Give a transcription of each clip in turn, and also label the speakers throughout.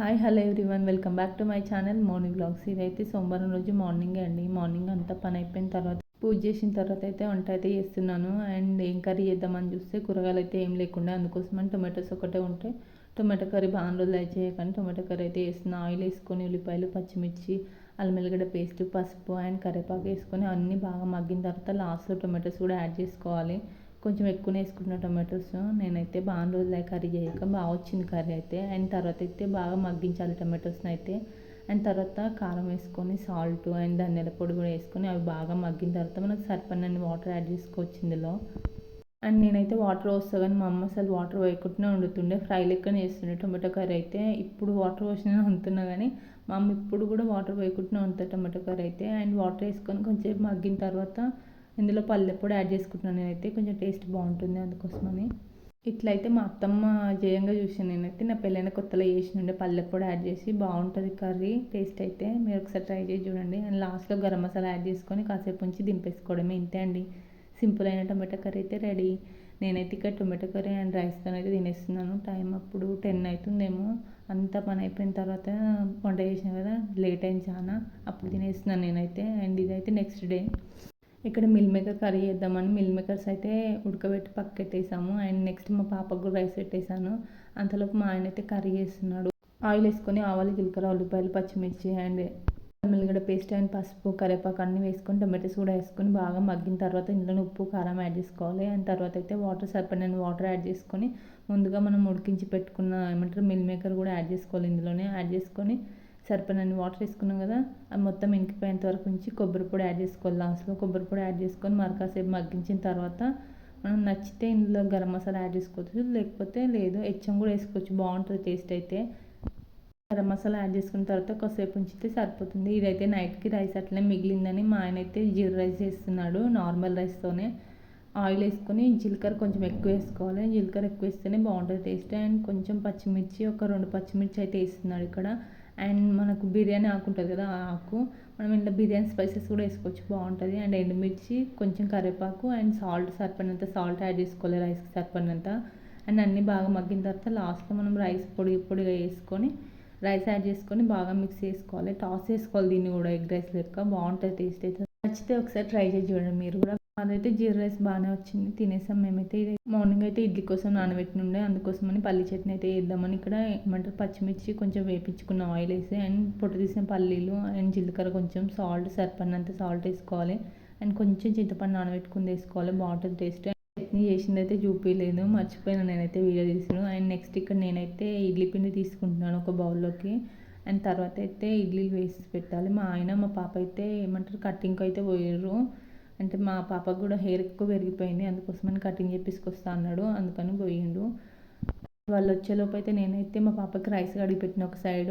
Speaker 1: Hi hello everyone, welcome back to my channel morning vlogs. ఇదైతే సోమవారం రోజు మార్నింగే అండి. మార్నింగ్ అంతా పని అయిపోయిన తర్వాత పూజ చేసిన తర్వాత అయితే వంట అయితే చేస్తున్నాను. అండ్ ఏం కర్రీ చేద్దామని చూస్తే కూరగాయలు అయితే ఏం లేకుండా, అందుకోసమని టొమాటోస్ ఒకటే ఉంటే టొమాటో కర్రీ బాగా రోజులు చేయకండి టొమాటో కర్రీ అయితే వేస్తున్నా. ఆయిల్ వేసుకొని ఉల్లిపాయలు, పచ్చిమిర్చి, అల్లం వెల్లిగడ్డ పేస్ట్, పసుపు అండ్ కరివేపాకు వేసుకొని అన్నీ బాగా మగ్గిన తర్వాత లాస్ట్లో టొమాటోస్ కూడా యాడ్ చేసుకోవాలి. కొంచెం ఎక్కువనే వేసుకుంటున్న టొమాటోస్. నేనైతే బాగా రోజులు కర్రీ చేయక బాగా వచ్చింది కర్రీ అయితే. అండ్ తర్వాత అయితే బాగా మగ్గించాలి టొమాటోస్ని అయితే. అండ్ తర్వాత కారం వేసుకొని సాల్ట్ అండ్ ధనియాల పొడి కూడా వేసుకొని అవి బాగా మగ్గిన తర్వాత మనకు సరిపడినన్ని వాటర్ యాడ్ చేసుకోవచ్చు ఇందులో. అండ్ నేనైతే వాటర్ వస్తా కానీ మా అమ్మ అసలు వాటర్ వేయకుండానే వండుతుండే, ఫ్రై లెక్కనే వేస్తుండే టొమాటో కర్రీ అయితే. ఇప్పుడు వాటర్ పోసినా వండుతున్నా కానీ మా అమ్మ ఇప్పుడు కూడా వాటర్ వేయకుండానే వండుతుంది టొమాటో కర్రీ అయితే. అండ్ వాటర్ వేసుకొని కొంచెం మగ్గిన తర్వాత ఇందులో పల్లె పొడి యాడ్ చేసుకుంటున్నాను నేనైతే, కొంచెం టేస్ట్ బాగుంటుంది అందుకోసమని. ఇట్లయితే మా అత్తమ్మ జయంగా చూసాను నేనైతే. నా పెళ్ళైన కొత్తలో చేసినుండే పల్లె పొడి యాడ్ చేసి బాగుంటుంది కర్రీ టేస్ట్ అయితే. మీరు ఒకసారి ట్రై చేసి చూడండి. అండ్ లాస్ట్లో గరం మసాలా యాడ్ చేసుకొని కాసేపు ఉంచి దింపేసుకోవడమే, ఇంతే అండి. సింపుల్ అయిన టొమాటో కర్రీ అయితే రెడీ. నేనైతే ఇక్కడ టొమాటో కర్రీ అండ్ రైస్తో అయితే తినేస్తున్నాను. టైం అప్పుడు 10 అవుతుందేమో. అంతా పని అయిపోయిన తర్వాత వంట చేసిన కదా, లేట్ అయింది చాలా, అప్పుడు తినేస్తున్నాను నేనైతే. అండ్ ఇదైతే నెక్స్ట్ డే. ఇక్కడ మిల్ మేకర్ కర్రీ చేద్దామని మిల్ మేకర్స్ అయితే ఉడకబెట్టి పక్కకెట్టేసాము. అండ్ నెక్స్ట్ మా పాపకు కూడా రైస్ పెట్టేశాను. అంతలోపు మా ఆయన అయితే కర్రీ చేస్తున్నాడు. ఆయిల్ వేసుకొని ఆవాలు, జీలకర్ర, ఉల్లిపాయలు, పచ్చిమిర్చి అండ్ ఉల్లిగడ్డ పేస్ట్ అండ్ పసుపు, కరివేపాకు అన్నీ వేసుకొని టొమాటోస్ కూడా వేసుకొని బాగా మగ్గిన తర్వాత ఇందులో ఉప్పు, కారం యాడ్ చేసుకోవాలి. అండ్ తర్వాత అయితే వాటర్ సరిపడిన వాటర్ యాడ్ చేసుకొని ముందుగా మనం ఉడికించి పెట్టుకున్న మిల్ మేకర్ కూడా యాడ్ చేసుకోవాలి. ఇందులోనే యాడ్ చేసుకొని సరిపడినన్ని వాటర్ వేసుకున్నాం కదా, అది మొత్తం ఇంకిపోయేంత వరకు ఉంచి కొబ్బరి పొడి యాడ్ చేసుకోవాలి. లాస్ట్లో కొబ్బరి పొడి యాడ్ చేసుకొని మరకాసేపు మగ్గించిన తర్వాత మనం నచ్చితే ఇందులో గరం మసాలా యాడ్ చేసుకోవచ్చు, లేకపోతే లేదు హెచ్చం కూడా వేసుకోవచ్చు, బాగుంటుంది టేస్ట్ అయితే. గరం మసాలా యాడ్ చేసుకున్న తర్వాత కాసేపు ఉంచితే సరిపోతుంది. ఇదైతే నైట్కి రైస్ అట్లనే మిగిలిందని మా ఆయన అయితే జీరా రైస్ చేస్తున్నాడు నార్మల్ రైస్తోనే. ఆయిల్ వేసుకొని జీలకర్ర కొంచెం ఎక్కువ వేసుకోవాలి, జీలకర్ర ఎక్కువ వేస్తేనే బాగుంటుంది టేస్ట్. అండ్ కొంచెం పచ్చిమిర్చి, ఒక 2 పచ్చిమిర్చి అయితే వేస్తున్నాడు ఇక్కడ. అండ్ మనకు బిర్యానీ ఆకు ఉంటుంది కదా, ఆ ఆకు మనం ఇంట్లో బిర్యానీ స్పైసెస్ కూడా వేసుకోవచ్చు, బాగుంటుంది. అండ్ ఎండుమిర్చి, కొంచెం కరివేపాకు అండ్ సాల్ట్, సరిపడినంత సాల్ట్ యాడ్ చేసుకోవాలి రైస్కి సరిపడినంత. అండ్ అన్నీ బాగా మగ్గిన తర్వాత లాస్ట్లో మనం రైస్ పొడిగా వేసుకొని రైస్ యాడ్ చేసుకొని బాగా మిక్స్ చేసుకోవాలి. టాస్ చేసుకోవాలి దీన్ని కూడా, ఎగ్ రైస్ లెక్క బాగుంటుంది టేస్ట్ అయితే. నచ్చితే ఒకసారి ట్రై చేసి చూడండి మీరు కూడా. అదైతే జీరా రైస్ బాగానే వచ్చింది, తినేసాం మేమైతే. ఇది మార్నింగ్ అయితే ఇడ్లీ కోసం నానబెట్టినుండే, అందుకోసమని పల్లి చట్నీ అయితే వేద్దామని ఇక్కడ ఏమంటారు పచ్చిమిర్చి కొంచెం వేపించుకున్న ఆయిల్ వేసి అండ్ పొట్టు తీసిన పల్లీలు అండ్ జీలకర్ర, కొంచెం సాల్ట్, సరిపడినంత సాల్ట్ వేసుకోవాలి. అండ్ కొంచెం చింతపండు నానబెట్టుకుని వేసుకోవాలి, బాగుంటుంది టేస్ట్. చట్నీ చేసింది అయితే చూపించలేదు, మర్చిపోయినా నేనైతే వీడియో తీసుకున్నాను. అండ్ నెక్స్ట్ ఇక్కడ నేనైతే ఇడ్లీ పిండి తీసుకుంటున్నాను ఒక బౌల్లోకి. అండ్ తర్వాత అయితే ఇడ్లీలు వేసి పెట్టాలి. మా ఆయన మా పాప అయితే ఏమంటారు కటింగ్కి అయితే పోయారు. అంటే మా పాపకు కూడా హెయిర్ ఎక్కువ పెరిగిపోయింది, అందుకోసమని కటింగ్ చేపించుకొస్తా అన్నాడు, అందుకని పోయిండు. వాళ్ళు వచ్చేలోపు అయితే నేనైతే మా పాపకి రైస్ కడిగి పెట్టిన ఒక సైడ్.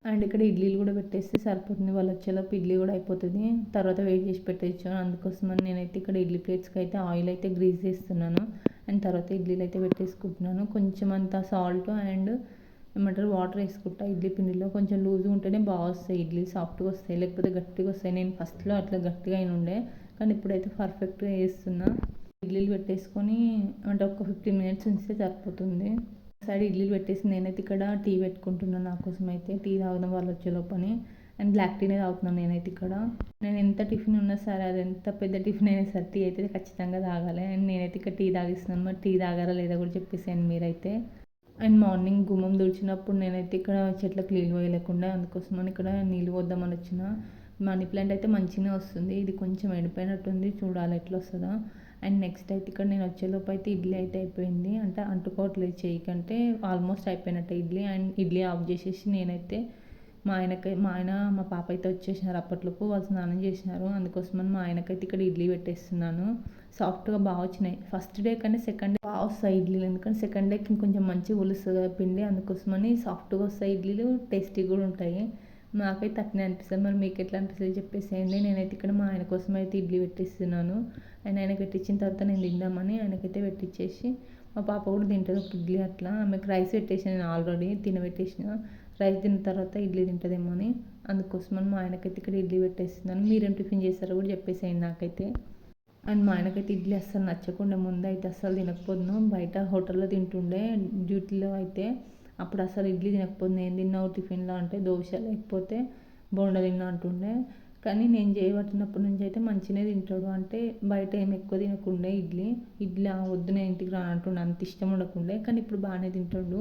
Speaker 1: అండ్ ఇక్కడ ఇడ్లీలు కూడా పెట్టేస్తే సరిపోతుంది, వాళ్ళు వచ్చేలోపు ఇడ్లీ కూడా అయిపోతుంది, తర్వాత వెయిట్ చేసి పెట్టేయచ్చు. అందుకోసమని నేనైతే ఇక్కడ ఇడ్లీ ప్లేట్స్కి అయితే ఆయిల్ అయితే గ్రీస్ చేస్తున్నాను. అండ్ తర్వాత ఇడ్లీలు అయితే పెట్టేసుకుంటున్నాను. కొంచెం అంత సాల్ట్ అండ్ ఏమంటారు వాటర్ వేసుకుంటా. ఇడ్లీ పిండిలో కొంచెం లూజ్గా ఉంటేనే బాగా వస్తాయి ఇడ్లీ, సాఫ్ట్గా వస్తాయి, లేకపోతే గట్టిగా వస్తాయి. నేను ఫస్ట్లో అట్లా గట్టిగా అయిన ఉండే, కానీ ఇప్పుడైతే పర్ఫెక్ట్గా వేస్తున్నా. ఇడ్లీలు పెట్టేసుకొని అంటే ఒక 15 మినిట్స్ ఉంచితే సరిపోతుంది. సైడ్ ఇడ్లీలు పెట్టేసి నేనైతే ఇక్కడ టీ పెట్టుకుంటున్నాను నా కోసం అయితే. టీ తాగుదాం వాళ్ళు వచ్చేలోపని. అండ్ బ్లాక్ టీనే తాగుతున్నాను నేనైతే ఇక్కడ. నేను ఎంత టిఫిన్ ఉన్నా సరే, అది ఎంత పెద్ద టిఫిన్ అయినా సరే టీ అయితే ఖచ్చితంగా తాగాలి. అండ్ నేనైతే ఇక్కడ టీ తాగిస్తున్నాను, మరి టీ తాగారా లేదా కూడా చెప్పేసాను మీరైతే. అండ్ మార్నింగ్ గుమ్మం తుడిచినప్పుడు నేనైతే ఇక్కడ చెట్లకు నీళ్ళు పోయలేకుండా, అందుకోసమని ఇక్కడ నీళ్ళు పోద్దామని వచ్చిన. మనీ ప్లాంట్ అయితే మంచిగానే వస్తుంది, ఇది కొంచెం ఎండిపోయినట్టుంది, చూడాలి ఎట్లా వస్తుందో. అండ్ నెక్స్ట్ అయితే ఇక్కడ నేను వచ్చేలోపు అయితే ఇడ్లీ అయితే అయిపోయింది, అంటే అంటుకోవట్లేదు చేయికంటే, ఆల్మోస్ట్ అయిపోయినట్టే ఇడ్లీ. అండ్ ఇడ్లీ ఆఫ్ చేసేసి నేనైతే మా ఆయన మా పాప అయితే వచ్చేసినారు అప్పట్లోపు, వాళ్ళు స్నానం చేసినారు, అందుకోసమని మా ఆయనకైతే ఇక్కడ ఇడ్లీ పెట్టేస్తున్నాను. సాఫ్ట్గా బాగా వచ్చినాయి. ఫస్ట్ డే కంటే సెకండ్ డే బాగా వస్తాయి ఇడ్లీలు, ఎందుకంటే సెకండ్ డేకి ఇంకొంచెం మంచిగా ఉలుస్తుంది పిండి, అందుకోసమని సాఫ్ట్గా వస్తాయి ఇడ్లీలు, టేస్టీ కూడా ఉంటాయి. నాకైతే అట్నే అనిపిస్తుంది, మరి మీకు ఎట్లా అనిపిస్తుంది చెప్పేసేయండి. నేనైతే ఇక్కడ మా ఆయన కోసం అయితే ఇడ్లీ పెట్టిస్తున్నాను. అండ్ ఆయనకి పెట్టించిన తర్వాత నేను తిందామని ఆయనకైతే పెట్టించేసి, మా పాప కూడా తింటుంది ఒక ఇడ్లీ అట్లా. ఆమెకు రైస్ పెట్టేసాను నేను ఆల్రెడీ తినబెట్టేసిన, రైస్ తిన్న తర్వాత ఇడ్లీ తింటుందేమో అని, అందుకోసమని మా ఆయనకైతే ఇక్కడ ఇడ్లీ పెట్టేస్తున్నాను. మీరేం టిఫిన్ చేస్తారో కూడా చెప్పేసేయండి నాకైతే. అండ్ మా ఆయనకైతే ఇడ్లీ అస్సలు నచ్చకుండా, ముందు అయితే అస్సలు తినకపోదును, బయట హోటల్లో తింటుండే డ్యూటీలో అయితే. అప్పుడు అసలు ఇడ్లీ తినకపోతే నేను తిన్నావు టిఫిన్లో అంటే దోశ లేకపోతే బోండా తిన్నా అంటుండే. కానీ నేను చేయబట్టినప్పటి నుంచి అయితే మంచిగానే తింటాడు. అంటే బయట ఏమి ఎక్కువ తినకుండే ఇడ్లీ వద్దు నేను ఇంటికి రాను అంటుండే, అంత ఇష్టం ఉండకుండే. కానీ ఇప్పుడు బాగానే తింటాడు.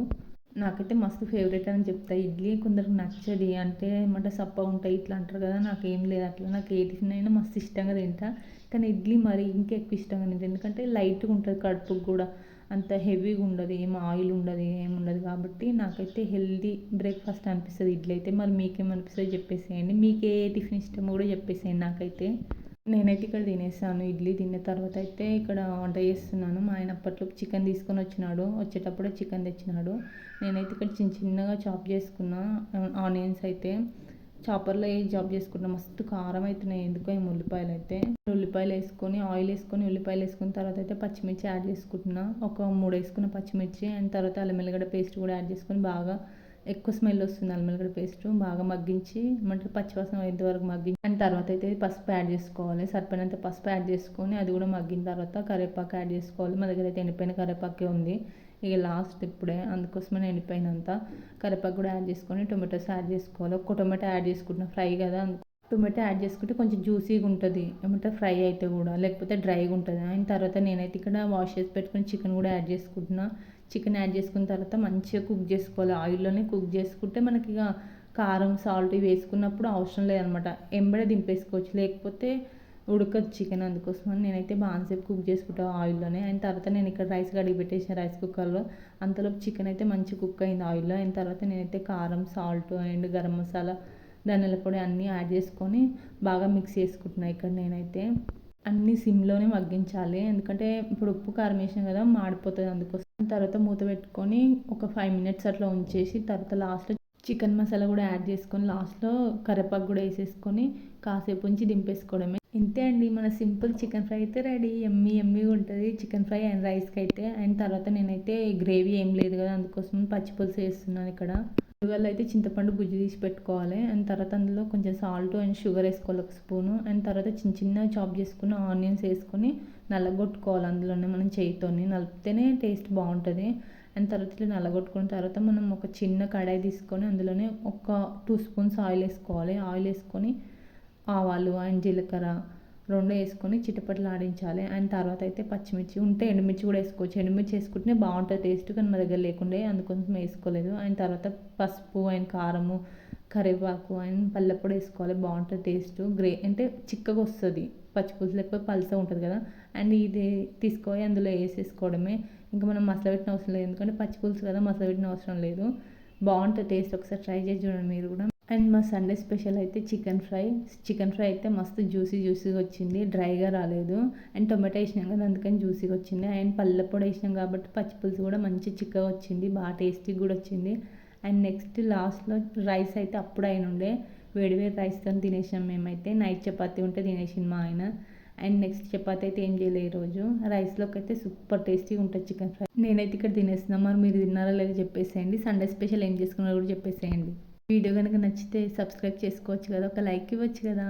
Speaker 1: నాకైతే మస్తు ఫేవరెట్ అని చెప్తా ఇడ్లీ. కొందరికి నచ్చది అంటే ఏమంటే సప్పగా ఉంటాయి ఇట్లా అంటారు కదా, నాకేం లేదు అట్లా. నాకు ఏ టిఫిన్ అయినా మస్తు ఇష్టంగా తింటా. కానీ ఇడ్లీ మరి ఇంకా ఎక్కువ ఇష్టంగా తింటా, ఎందుకంటే లైట్గా ఉంటుంది కడుపుకి కూడా, అంత హెవీగా ఉండదు, ఏం ఆయిల్ ఉండదు, ఏం ఉండదు. కాబట్టి నాకైతే హెల్దీ బ్రేక్ఫాస్ట్ అనిపిస్తుంది ఇడ్లీ అయితే. మరి మీకేమనిపిస్తుంది చెప్పేసేయండి. మీకు ఏ టిఫిన్ ఇష్టమో కూడా చెప్పేసేయండి నాకైతే. నేనైతే ఇక్కడ తినేసాను. ఇడ్లీ తిన్న తర్వాత అయితే ఇక్కడ వంట చేస్తున్నాను. మా ఆయన అప్పట్లోకి చికెన్ తీసుకొని వచ్చినాడు, వచ్చేటప్పుడే చికెన్ తెచ్చినాడు. నేనైతే ఇక్కడ చిన్న చిన్నగా చాప్ చేసుకున్నా ఆనియన్స్ అయితే చాపర్లో వేసి చాప్ చేసుకున్నా. మస్తు కారం అవుతున్నాయి ఎందుకో ఈ ఉల్లిపాయలు అయితే. ఉల్లిపాయలు వేసుకొని ఆయిల్ వేసుకొని ఉల్లిపాయలు వేసుకున్న తర్వాత అయితే పచ్చిమిర్చి యాడ్ చేసుకుంటున్నా. ఒక 3 వేసుకున్న పచ్చిమిర్చి, అండ్ తర్వాత అల్లం వెల్లిగడ్డ పేస్ట్ కూడా యాడ్ చేసుకొని బాగా ఎక్కువ స్మెల్ వస్తుంది అల్లం వెల్లిగడ్డ పేస్ట్ బాగా మగ్గించి ఏమంటారు పచ్చివాసన అయ్యేంత వరకు మగ్గించి, అండ్ తర్వాత అయితే పసుపు యాడ్ చేసుకోవాలి. సరిపోయినంత పసుపు యాడ్ చేసుకొని అది కూడా మగ్గిన తర్వాత కరివేపాకు యాడ్ చేసుకోవాలి. మా దగ్గర అయితే ఎండిపోయిన కరివేపాకే ఉంది, ఇక లాస్ట్ ఇప్పుడే, అందుకోసమే ఎండిపోయినంత కరివేపాకు కూడా యాడ్ చేసుకొని టొమాటోస్ యాడ్ చేసుకోవాలి. ఒక్క టొమాటో యాడ్ చేసుకుంటున్నా, ఫ్రై కదా. టొమాటో యాడ్ చేసుకుంటే కొంచెం జ్యూసీగా ఉంటుంది ఏమంటే ఫ్రై అయితే కూడా, లేకపోతే డ్రైగా ఉంటుంది. అయిన తర్వాత నేనైతే ఇక్కడ వాష్ చేసి పెట్టుకుని చికెన్ కూడా యాడ్ చేసుకుంటున్నా. చికెన్ యాడ్ చేసుకున్న తర్వాత మంచిగా కుక్ చేసుకోవాలి. ఆయిల్లోనే కుక్ చేసుకుంటే మనకి ఇక కారం సాల్ట్ ఇవి వేసుకున్నప్పుడు అవసరం లేదనమాట, ఎంబడే దింపేసుకోవచ్చు, లేకపోతే ఉడకదు చికెన్. అందుకోసమని నేనైతే బాగాసేపు కుక్ చేసుకుంటాను ఆయిల్లోనే. అయిన తర్వాత నేను ఇక్కడ రైస్ కడిగి పెట్టేసాను రైస్ కుక్కర్లో. అంతలోపు చికెన్ అయితే మంచి కుక్ అయింది ఆయిల్లో. అయిన తర్వాత నేనైతే కారం సాల్ట్ అండ్ గరం మసాలా ధనియాల పొడి అన్నీ యాడ్ చేసుకొని బాగా మిక్స్ చేసుకుంటున్నాను. ఇక్కడ నేనైతే అన్నీ సిమ్లోనే మగ్గించాలి, ఎందుకంటే ఇప్పుడు ఉప్పు కారం వేసాం కదా మాడిపోతుంది, అందుకోసం. తర్వాత మూత పెట్టుకొని ఒక 5 మినిట్స్ అట్లా ఉంచేసి తర్వాత లాస్ట్లో చికెన్ మసాలా కూడా యాడ్ చేసుకొని లాస్ట్లో కరివేపాకు కూడా వేసేసుకొని కాసేపు ఉంచి దింపేసుకోవడమే. ఇంతే అండి, మన సింపుల్ చికెన్ ఫ్రై అయితే రెడీ. ఎమ్మీగా ఉంటుంది చికెన్ ఫ్రై అండ్ రైస్కి అయితే. అండ్ తర్వాత నేనైతే గ్రేవీ ఏం లేదు కదా, అందుకోసం పచ్చి పులుసు వేస్తున్నాను ఇక్కడ. కూరగాయలు అయితే చింతపండు గుజ్జు తీసి పెట్టుకోవాలి. అండ్ తర్వాత అందులో కొంచెం సాల్ట్ అండ్ షుగర్ వేసుకోవాలి 1 స్పూను. అండ్ తర్వాత చిన్న చిన్న చాప్ చేసుకున్న ఆనియన్స్ వేసుకొని నల్లగొట్టుకోవాలి. అందులోనే మనం చేయితోని నలిపితేనే టేస్ట్ బాగుంటుంది. అండ్ తర్వాత ఇట్లా నల్లగొట్టుకున్న తర్వాత మనం ఒక చిన్న కడాయి తీసుకొని అందులోనే ఒక 2 స్పూన్స్ ఆయిల్ వేసుకోవాలి. ఆయిల్ వేసుకొని ఆవాలు అండ్ జీలకర్ర 2 వేసుకొని చిటపట్లు ఆడించాలి. అండ్ తర్వాత అయితే పచ్చిమిర్చి ఉంటే ఎండుమిర్చి కూడా వేసుకోవచ్చు, ఎండుమిర్చి వేసుకుంటే బాగుంటుంది టేస్ట్, కానీ మా దగ్గర లేకుండే అందుకోసం వేసుకోలేదు. అండ్ తర్వాత పసుపు అండ్ కారము కరివేపాకు అండ్ పల్లెపొడి వేసుకోవాలి, బాగుంటుంది టేస్ట్. అంటే చిక్కగా వస్తుంది పచ్చిపులుసు, లేకపోతే పలుసగా ఉంటుంది కదా. అండ్ ఇది తీసుకొని అందులో వేసేసుకోవడమే, ఇంకా మనం మసాలా పెట్టిన అవసరం లేదు, ఎందుకంటే పచ్చిపులుసు కదా మసాలా పెట్టిన అవసరం లేదు. బాగుంటుంది టేస్ట్, ఒకసారి ట్రై చేసి చూడండి మీరు కూడా. అండ్ మా సండే స్పెషల్ అయితే చికెన్ ఫ్రై అయితే మస్తు జ్యూసీగా వచ్చింది, డ్రైగా రాలేదు. అండ్ టొమాటో వేసినాం కదా అందుకని జ్యూసీగా వచ్చింది. అండ్ పల్లెపొడి వేసినాం కాబట్టి పచ్చిపులుసు కూడా మంచి చిక్కగా వచ్చింది, బాగా టేస్టీగా కూడా వచ్చింది. అండ్ నెక్స్ట్ లాస్ట్లో రైస్ అయితే అప్పుడు అయినుండే వేడివేడి రైస్తో తినేసాం మేమైతే. నైట్ చపాతీ ఉంటే తినేసింది మా ఆయన. అండ్ నెక్స్ట్ చపాతీ అయితే ఏం చేయలేదు ఈరోజు. రైస్లోకి అయితే సూపర్ టేస్టీగా ఉంటుంది చికెన్ ఫ్రై. నేనైతే ఇక్కడ తినేస్తున్నాను, మరి మీరు తిన్నారా లేదో చెప్పేసేయండి. సండే స్పెషల్ ఏం చేసుకున్నారో కూడా చెప్పేసేయండి. వీడియో కనుక నచ్చితే సబ్స్క్రైబ్ చేసుకోవచ్చు కదా, ఒక లైక్ ఇవ్వచ్చు కదా.